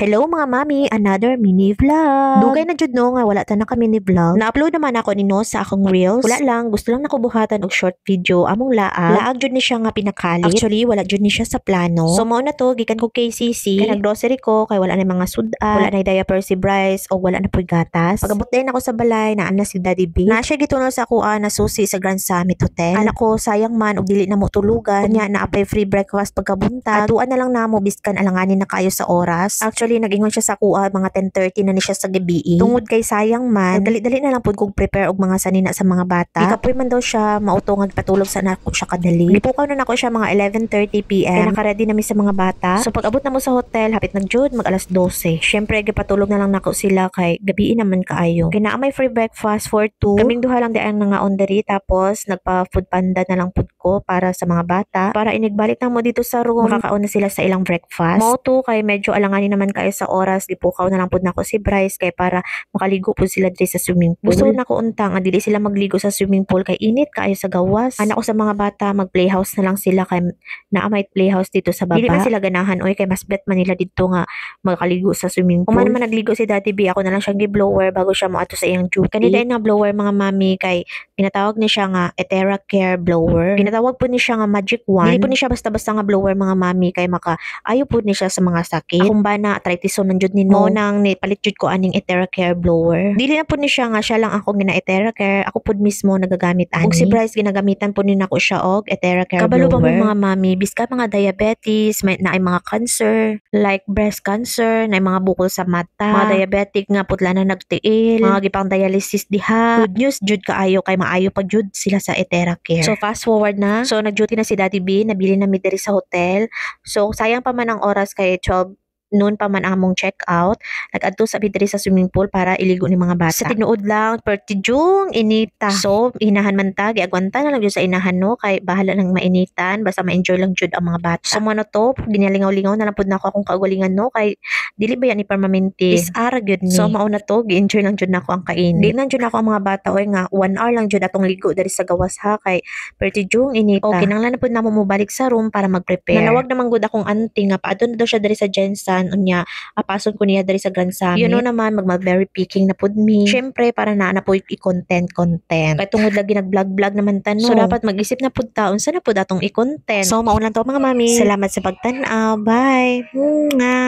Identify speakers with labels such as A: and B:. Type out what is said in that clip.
A: Hello mga mami, another mini vlog. Dugay na jud no nga wala ta naka mini vlog. Na-upload naman ako nino sa akong reels. Wala lang, gusto lang nako buhatan og short video among laag. Laag jud ni siya nga pinakalit. Actually, wala jud ni siya sa plano. So mao na to gikan ko KCC. Kay nag-grocery ko kay wala na mga sudan, wala na diaper si Bryce o wala na puy gatas. Pagabot din ako sa balay na ana si Daddy B. Na siya gitunol sa kuha na susi sa Grand Summit Hotel. Anak ko sayang man og dili na mo tulugan. Kunya na apply free breakfast pagkabuntag. Atuan na lang namo biskan alanganin na kayo sa oras. Actually, nag-ingon siya sa kuha, mga 10:30 na ni siya sa gabi. Tungod kay sayang man, dali-dali na lang pud kog prepare og mga sanina sa mga bata. Ikapoy man daw siya, mauto nga patulog sa nako siya kadali. Lipukaw na nako siya mga 11:30 PM. Kaya naka-ready na mi sa mga bata. So pag abot na mo sa hotel, hapit nagjud mag alas 12. Syempre gipatulog na lang nako sila kay gabi naman kaayo. Kaya naa may free breakfast for 2. Kaming duha lang di ang nga on diri, tapos nagpa food panda na lang pud ko para sa mga bata. Para inigbalik na mo dito sa room, makakaon na sila sa ilang breakfast. Mao to kay medyo alanganin naman kayo sa oras, lipukaw na lang pud nako si Bryce kay para makaligo pud sila diri sa swimming pool. Gusto nako unta nga dili sila magligo sa swimming pool kay init kaayo sa gawas. Ana ko sa mga bata mag playhouse na lang sila kay naa may playhouse dito sa baba. Dili man sila ganahan oy kay mas bet man nila dito nga makaligo sa swimming pool. Kung man nagligo si Daddy B, ako na lang siyang gi-blower bago siya moadto sa iyang duty. Kanila nga blower mga mami kay pinatawag ni siya nga Etera Care blower. Pinatawag po ni siya nga Magic Wand. Dili po ni siya basta-basta nga blower mga mami kay maka ayo po ni siya sa mga sakit. Akong bana arthritis man jud ni no nang nipalit jud ko aning Etera Care blower. Dili na po ni siya nga siya lang ako gina Etera Care, ako pud mismo nagagamit ani. Ug si Bryce ginagamitan po ni nako siya og Etera Care kabalo blower. Kabalo pa mga mami biska mga diabetes, may naay mga cancer like breast cancer, naay mga bukol sa mata, mga diabetic nga putla na nagtiil, mga gipang dialysis diha. Good news jud kaayo kay maayo pa jud sila sa Etera Care. So fast forward na. So nag-duty na si Daddy B, nabili na mi diri sa hotel. So sayang pa man ang oras kay 12 noon pa man ang among check out. Nag-adto sa diri sa swimming pool para iligo ni mga bata. Sa tinuod lang pertijung inita. So inahan man ta, giagwanta na lang jud sa inahan no kay bahala nang mainitan basta ma-enjoy lang jud ang mga bata. So mo to, ginalingaw-lingaw na lang pud nako akong kaugalingan no kay dili ba yan ni permanente. Is ara gyud ni. So mao na to, gi-enjoy lang jud nako ang kain. Di nan jud nako ang mga bata oy nga 1 hour lang jud atong ligo diri sa gawas ha kay pertijung inita. Okay nang lang na pud namo mobalik sa room para mag-prepare. Nanawag naman gud akong auntie nga paadto na daw siya diri sa Jensen unya apason ko niya diri sa Grand Summit. You know naman mag-berry picking na pud mi. Syempre para naa na po i-content. Kay tungod lagi nag-vlog naman tano. So dapat mag-isip na pud taon sa na pud atong i-content. So mao lang to mga mami. Salamat sa pagtan-aw. Bye. Nga.